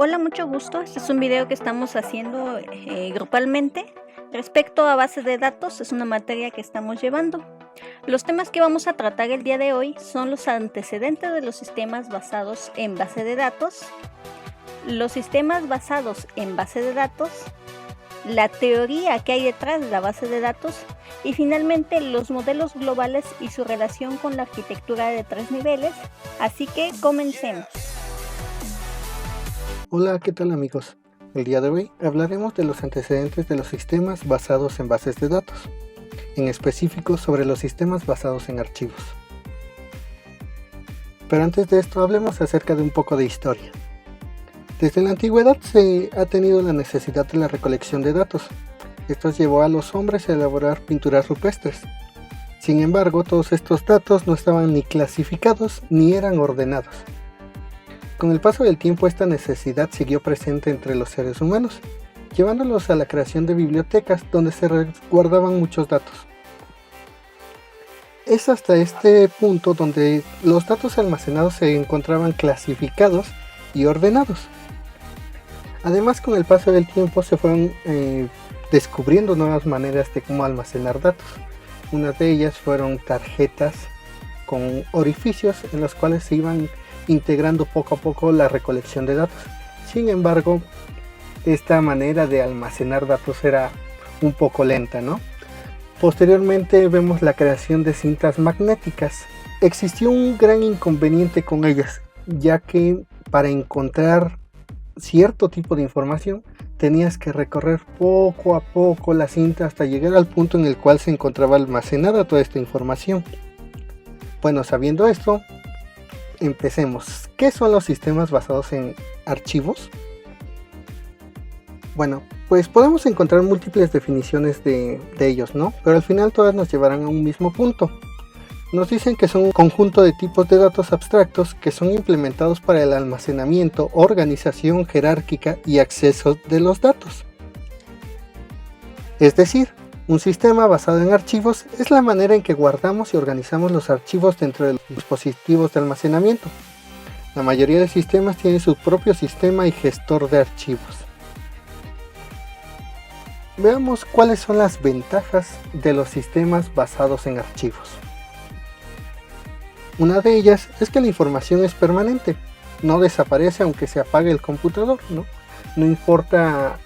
Hola, mucho gusto. Este es un video que estamos haciendo grupalmente respecto a bases de datos. Es una materia que estamos llevando. Los temas que vamos a tratar el día de hoy son los antecedentes de los sistemas basados en base de datos, los sistemas basados en base de datos, la teoría que hay detrás de la base de datos y finalmente los modelos globales y su relación con la arquitectura de 3 niveles. Así que comencemos. Hola, ¿qué tal amigos? El día de hoy hablaremos de los antecedentes de los sistemas basados en bases de datos, en específico sobre los sistemas basados en archivos. Pero antes de esto hablemos acerca de un poco de historia. Desde la antigüedad se ha tenido la necesidad de la recolección de datos. Esto llevó a los hombres a elaborar pinturas rupestres. Sin embargo, todos estos datos no estaban ni clasificados ni eran ordenados. Con el paso del tiempo esta necesidad siguió presente entre los seres humanos, llevándolos a la creación de bibliotecas donde se resguardaban muchos datos. Es hasta este punto donde los datos almacenados se encontraban clasificados y ordenados. Además, con el paso del tiempo se fueron descubriendo nuevas maneras de cómo almacenar datos. Una de ellas fueron tarjetas con orificios en los cuales se iban integrando poco a poco la recolección de datos. Sin embargo, esta manera de almacenar datos era un poco lenta, ¿no? Posteriormente vemos la creación de cintas magnéticas. Existió un gran inconveniente con ellas, ya que para encontrar cierto tipo de información tenías que recorrer poco a poco la cinta hasta llegar al punto en el cual se encontraba almacenada toda esta información. Bueno, sabiendo esto, empecemos. ¿Qué son los sistemas basados en archivos? Bueno, pues podemos encontrar múltiples definiciones de ellos, ¿no? Pero al final todas nos llevarán a un mismo punto. Nos dicen que son un conjunto de tipos de datos abstractos que son implementados para el almacenamiento, organización jerárquica y acceso de los datos. Es decir, un sistema basado en archivos es la manera en que guardamos y organizamos los archivos dentro de los dispositivos de almacenamiento. La mayoría de sistemas tienen su propio sistema y gestor de archivos. Veamos cuáles son las ventajas de los sistemas basados en archivos. Una de ellas es que la información es permanente, no desaparece aunque se apague el computador, No importa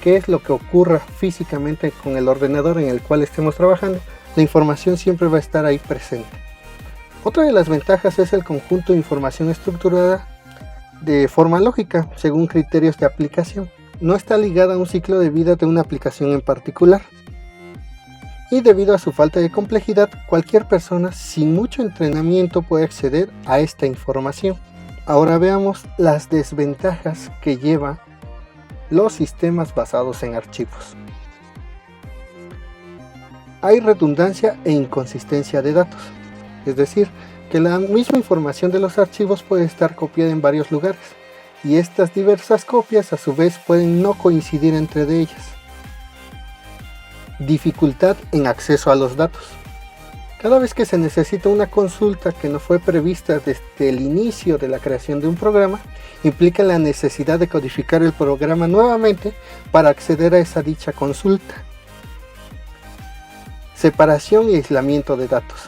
qué es lo que ocurra físicamente con el ordenador en el cual estemos trabajando, la información siempre va a estar ahí presente. Otra de las ventajas es el conjunto de información estructurada de forma lógica, según criterios de aplicación. No está ligada a un ciclo de vida de una aplicación en particular. Y debido a su falta de complejidad, cualquier persona sin mucho entrenamiento puede acceder a esta información. Ahora veamos las desventajas que lleva los sistemas basados en archivos. Hay redundancia e inconsistencia de datos, es decir, que la misma información de los archivos puede estar copiada en varios lugares, y estas diversas copias a su vez pueden no coincidir entre ellas. Dificultad en acceso a los datos. Cada vez que se necesita una consulta que no fue prevista desde el inicio de la creación de un programa, implica la necesidad de codificar el programa nuevamente para acceder a esa dicha consulta. Separación y aislamiento de datos.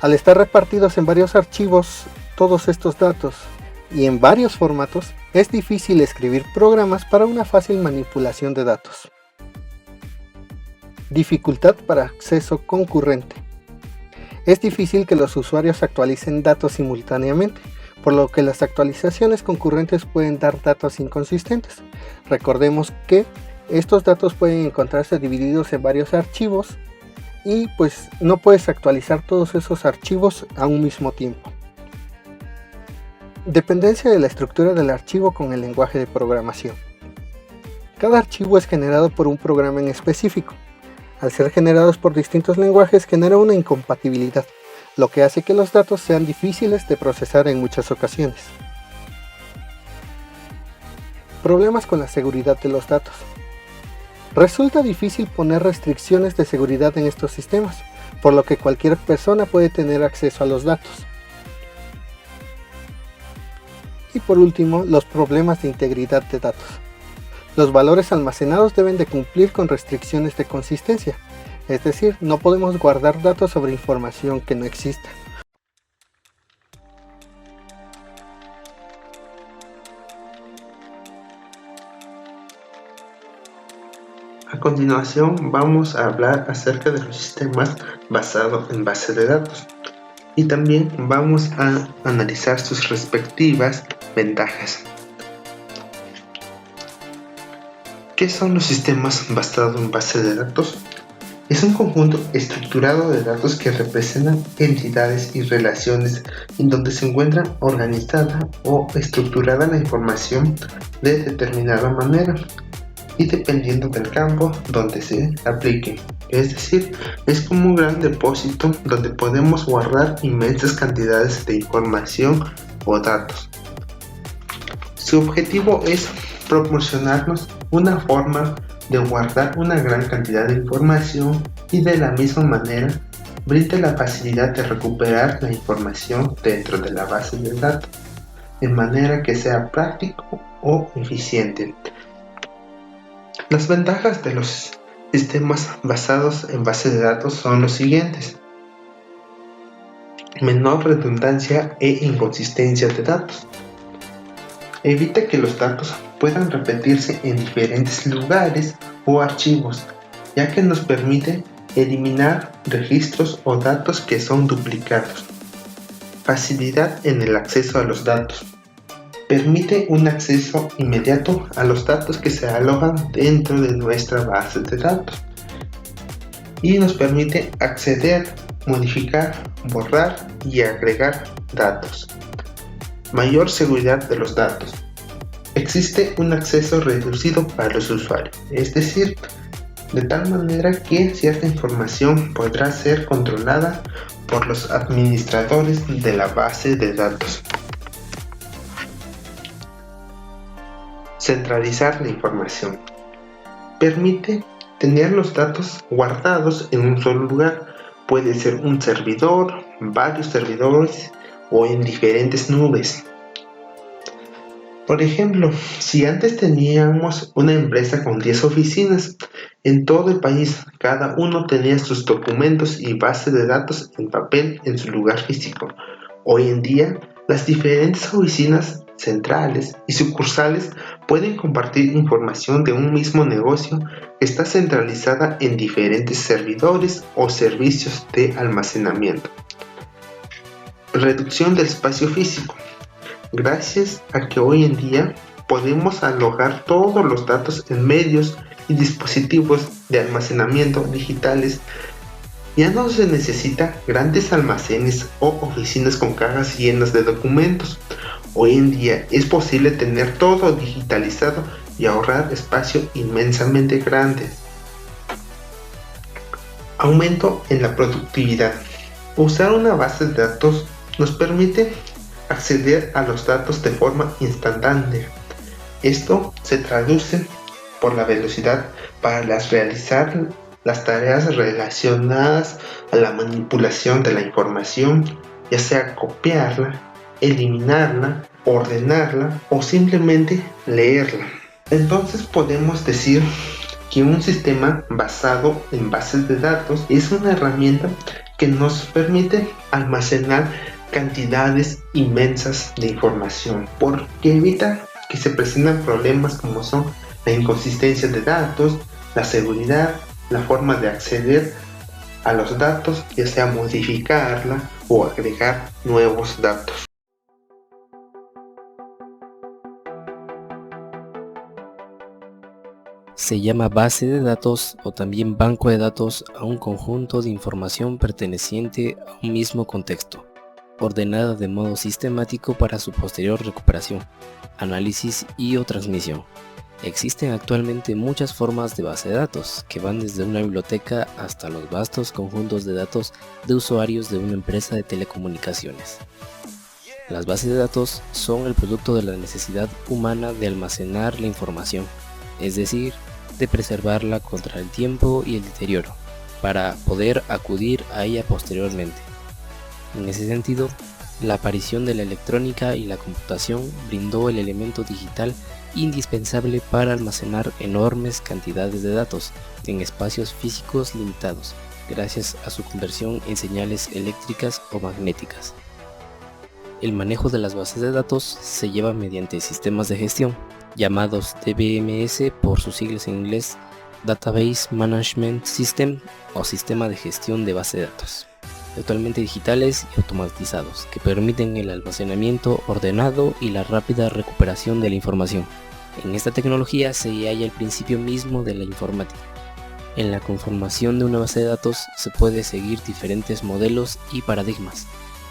Al estar repartidos en varios archivos, todos estos datos y en varios formatos, es difícil escribir programas para una fácil manipulación de datos. Dificultad para acceso concurrente. Es difícil que los usuarios actualicen datos simultáneamente, por lo que las actualizaciones concurrentes pueden dar datos inconsistentes. Recordemos que estos datos pueden encontrarse divididos en varios archivos y pues no puedes actualizar todos esos archivos a un mismo tiempo. Dependencia de la estructura del archivo con el lenguaje de programación. Cada archivo es generado por un programa en específico. Al ser generados por distintos lenguajes genera una incompatibilidad, lo que hace que los datos sean difíciles de procesar en muchas ocasiones. Problemas con la seguridad de los datos. Resulta difícil poner restricciones de seguridad en estos sistemas, por lo que cualquier persona puede tener acceso a los datos. Y por último, los problemas de integridad de datos. Los valores almacenados deben de cumplir con restricciones de consistencia, es decir, no podemos guardar datos sobre información que no exista. A continuación vamos a hablar acerca de los sistemas basados en bases de datos y también vamos a analizar sus respectivas ventajas. ¿Qué son los sistemas basados en bases de datos? Es un conjunto estructurado de datos que representan entidades y relaciones en donde se encuentra organizada o estructurada la información de determinada manera y dependiendo del campo donde se aplique. Es decir, es como un gran depósito donde podemos guardar inmensas cantidades de información o datos. Su objetivo es proporcionarnos una forma de guardar una gran cantidad de información y de la misma manera brinda la facilidad de recuperar la información dentro de la base de datos de manera que sea práctico o eficiente. Las ventajas de los sistemas basados en bases de datos son los siguientes: menor redundancia e inconsistencia de datos. Evita que los datos puedan repetirse en diferentes lugares o archivos, ya que nos permite eliminar registros o datos que son duplicados. Facilidad en el acceso a los datos. Permite un acceso inmediato a los datos que se alojan dentro de nuestra base de datos y nos permite acceder, modificar, borrar y agregar datos. Mayor seguridad de los datos. Existe un acceso reducido para los usuarios, es decir, de tal manera que cierta información podrá ser controlada por los administradores de la base de datos. Centralizar la información. Permite tener los datos guardados en un solo lugar. Puede ser un servidor, varios servidores o en diferentes nubes. Por ejemplo, si antes teníamos una empresa con 10 oficinas en todo el país, cada uno tenía sus documentos y bases de datos en papel en su lugar físico. Hoy en día, las diferentes oficinas centrales y sucursales pueden compartir información de un mismo negocio que está centralizada en diferentes servidores o servicios de almacenamiento. Reducción del espacio físico. Gracias a que hoy en día podemos alojar todos los datos en medios y dispositivos de almacenamiento digitales, ya no se necesita grandes almacenes o oficinas con cajas llenas de documentos. Hoy en día es posible tener todo digitalizado y ahorrar espacio inmensamente grande. Aumento en la productividad. Usar una base de datos nos permite acceder a los datos de forma instantánea. Esto se traduce por la velocidad para realizar las tareas relacionadas a la manipulación de la información, ya sea copiarla, eliminarla, ordenarla o simplemente leerla. Entonces podemos decir que un sistema basado en bases de datos es una herramienta que nos permite almacenar cantidades inmensas de información, porque evita que se presenten problemas como son la inconsistencia de datos, la seguridad, la forma de acceder a los datos, ya sea modificarla o agregar nuevos datos. Se llama base de datos o también banco de datos a un conjunto de información perteneciente a un mismo contexto, ordenada de modo sistemático para su posterior recuperación, análisis y o transmisión. Existen actualmente muchas formas de base de datos, que van desde una biblioteca hasta los vastos conjuntos de datos de usuarios de una empresa de telecomunicaciones. Las bases de datos son el producto de la necesidad humana de almacenar la información, es decir, de preservarla contra el tiempo y el deterioro, para poder acudir a ella posteriormente. En ese sentido, La aparición de la electrónica y la computación brindó el elemento digital indispensable para almacenar enormes cantidades de datos en espacios físicos limitados, gracias a su conversión en señales eléctricas o magnéticas. El manejo de las bases de datos se lleva mediante sistemas de gestión, llamados DBMS por sus siglas en inglés, Database Management System o Sistema de Gestión de Base de Datos, totalmente digitales y automatizados, que permiten el almacenamiento ordenado y la rápida recuperación de la información. En esta tecnología se halla el principio mismo de la informática. En la conformación de una base de datos se puede seguir diferentes modelos y paradigmas,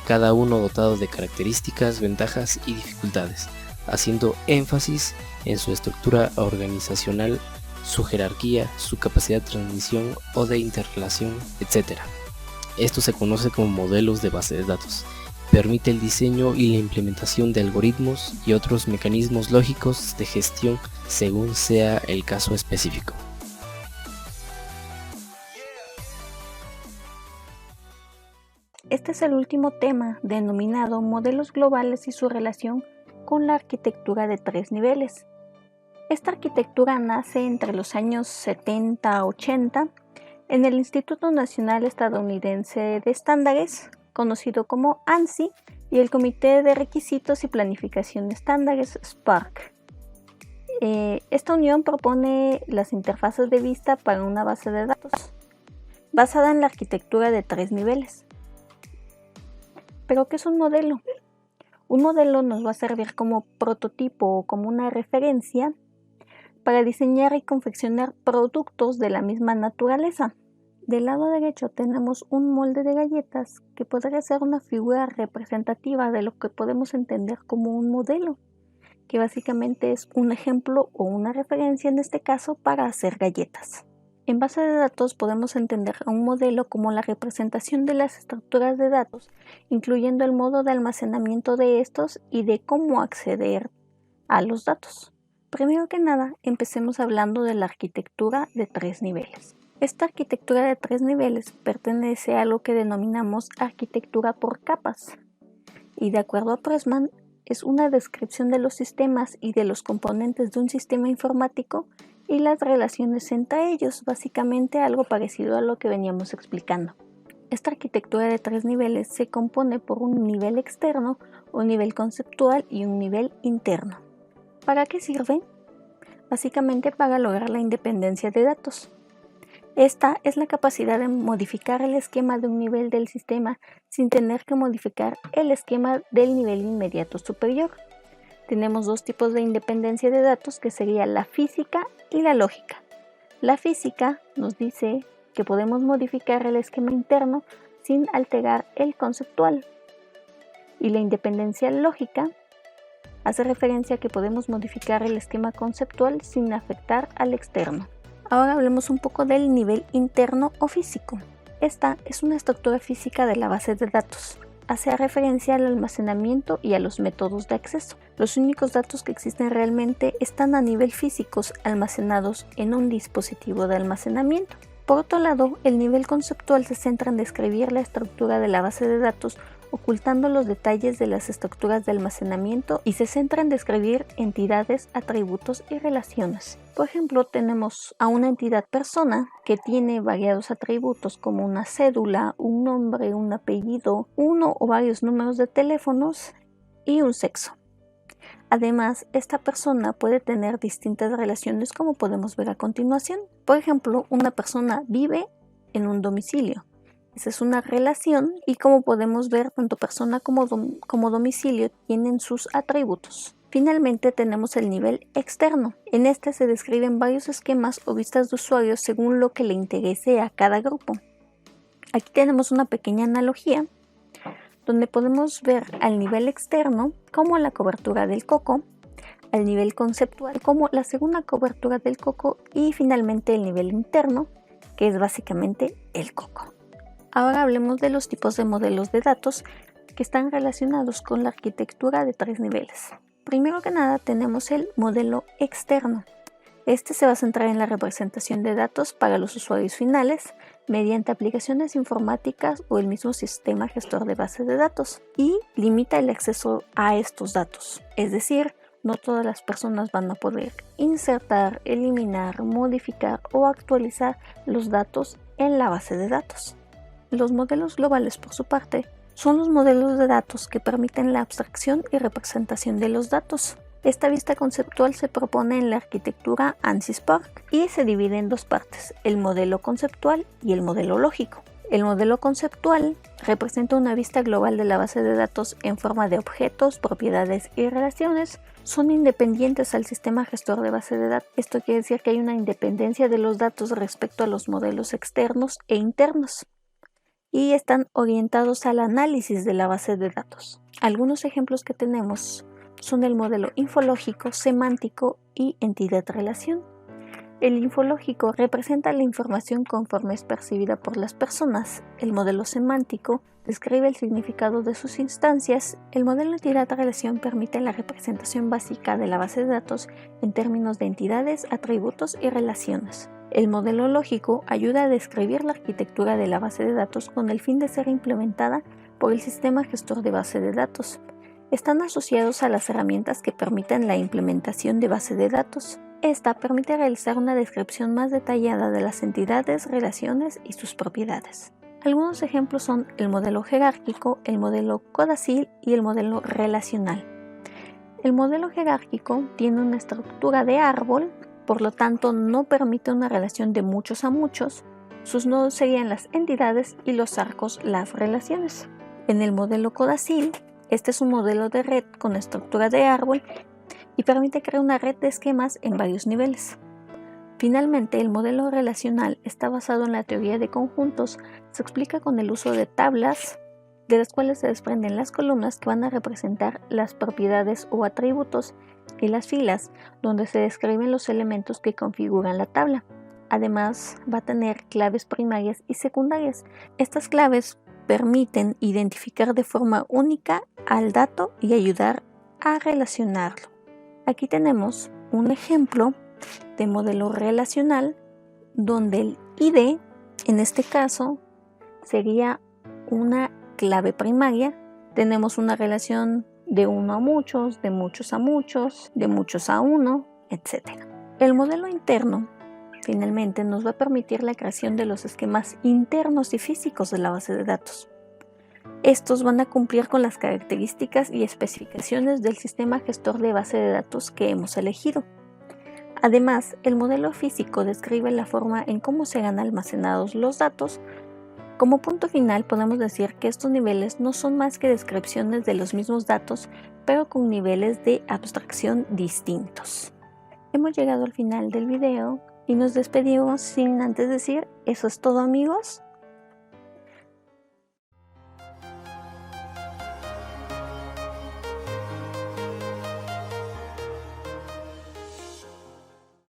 cada uno dotado de características, ventajas y dificultades, haciendo énfasis en su estructura organizacional, su jerarquía, su capacidad de transmisión o de interrelación, etc. Esto se conoce como modelos de base de datos. Permite el diseño y la implementación de algoritmos y otros mecanismos lógicos de gestión según sea el caso específico. Este es el último tema, denominado modelos globales y su relación con la arquitectura de 3 niveles. Esta arquitectura nace entre los años 70-80 en el Instituto Nacional Estadounidense de Estándares, conocido como ANSI, y el Comité de Requisitos y Planificación de Estándares, SPARC. Esta unión propone las interfaces de vista para una base de datos, basada en la arquitectura de 3 niveles. ¿Pero qué es un modelo? Un modelo nos va a servir como prototipo o como una referencia para diseñar y confeccionar productos de la misma naturaleza. Del lado derecho tenemos un molde de galletas que podría ser una figura representativa de lo que podemos entender como un modelo, que básicamente es un ejemplo o una referencia en este caso para hacer galletas. En base de datos podemos entender a un modelo como la representación de las estructuras de datos, incluyendo el modo de almacenamiento de estos y de cómo acceder a los datos. Primero que nada, empecemos hablando de la arquitectura de 3 niveles. Esta arquitectura de 3 niveles pertenece a lo que denominamos arquitectura por capas, y de acuerdo a Pressman, es una descripción de los sistemas y de los componentes de un sistema informático y las relaciones entre ellos, básicamente algo parecido a lo que veníamos explicando. Esta arquitectura de 3 niveles se compone por un nivel externo, un nivel conceptual y un nivel interno. ¿Para qué sirve? Básicamente para lograr la independencia de datos. Esta es la capacidad de modificar el esquema de un nivel del sistema sin tener que modificar el esquema del nivel inmediato superior. Tenemos 2 tipos de independencia de datos, que sería la física y la lógica. La física nos dice que podemos modificar el esquema interno sin alterar el conceptual. Y la independencia lógica hace referencia a que podemos modificar el esquema conceptual sin afectar al externo. Ahora hablemos un poco del nivel interno o físico. Esta es una estructura física de la base de datos. Hace referencia al almacenamiento y a los métodos de acceso. Los únicos datos que existen realmente están a nivel físicos, almacenados en un dispositivo de almacenamiento. Por otro lado, el nivel conceptual se centra en describir la estructura de la base de datos, ocultando los detalles de las estructuras de almacenamiento, y se centra en describir entidades, atributos y relaciones. Por ejemplo, tenemos a una entidad persona que tiene variados atributos como una cédula, un nombre, un apellido, uno o varios números de teléfonos y un sexo. Además, esta persona puede tener distintas relaciones, como podemos ver a continuación. Por ejemplo, una persona vive en un domicilio. Esa es una relación, y como podemos ver, tanto persona como domicilio tienen sus atributos. Finalmente tenemos el nivel externo. En este se describen varios esquemas o vistas de usuarios según lo que le interese a cada grupo. Aquí tenemos una pequeña analogía donde podemos ver al nivel externo como la cobertura del coco, al nivel conceptual como la segunda cobertura del coco, y finalmente el nivel interno, que es básicamente el coco. Ahora hablemos de los tipos de modelos de datos que están relacionados con la arquitectura de 3 niveles. Primero que nada tenemos el modelo externo. Este se va a centrar en la representación de datos para los usuarios finales mediante aplicaciones informáticas o el mismo sistema gestor de base de datos y limita el acceso a estos datos. Es decir, no todas las personas van a poder insertar, eliminar, modificar o actualizar los datos en la base de datos. Los modelos globales, por su parte, son los modelos de datos que permiten la abstracción y representación de los datos. Esta vista conceptual se propone en la arquitectura ANSYS Spark y se divide en dos partes, el modelo conceptual y el modelo lógico. El modelo conceptual representa una vista global de la base de datos en forma de objetos, propiedades y relaciones. Son independientes al sistema gestor de base de datos. Esto quiere decir que hay una independencia de los datos respecto a los modelos externos e internos y están orientados al análisis de la base de datos. Algunos ejemplos que tenemos son el modelo infológico, semántico y entidad-relación. El infológico representa la información conforme es percibida por las personas. El modelo semántico describe el significado de sus instancias. El modelo entidad-relación permite la representación básica de la base de datos en términos de entidades, atributos y relaciones. El modelo lógico ayuda a describir la arquitectura de la base de datos con el fin de ser implementada por el sistema gestor de base de datos. Están asociados a las herramientas que permiten la implementación de base de datos. Esta permite realizar una descripción más detallada de las entidades, relaciones y sus propiedades. Algunos ejemplos son el modelo jerárquico, el modelo codazil y el modelo relacional. El modelo jerárquico tiene una estructura de árbol, por lo tanto no permite una relación de muchos a muchos. Sus nodos serían las entidades y los arcos las relaciones. En el modelo codazil, este es un modelo de red con estructura de árbol y permite crear una red de esquemas en varios niveles. Finalmente, el modelo relacional está basado en la teoría de conjuntos. Se explica con el uso de tablas, de las cuales se desprenden las columnas que van a representar las propiedades o atributos, y las filas, donde se describen los elementos que configuran la tabla. Además, va a tener claves primarias y secundarias. Estas claves permiten identificar de forma única al dato y ayudar a relacionarlo. Aquí tenemos un ejemplo de modelo relacional donde el ID, en este caso, sería una clave primaria. Tenemos una relación de uno a muchos, de muchos a muchos, de muchos a uno, etc. El modelo interno finalmente nos va a permitir la creación de los esquemas internos y físicos de la base de datos. Estos van a cumplir con las características y especificaciones del sistema gestor de base de datos que hemos elegido. Además, el modelo físico describe la forma en cómo serán almacenados los datos. Como punto final, podemos decir que estos niveles no son más que descripciones de los mismos datos, pero con niveles de abstracción distintos. Hemos llegado al final del video y nos despedimos sin antes decir, eso es todo, amigos.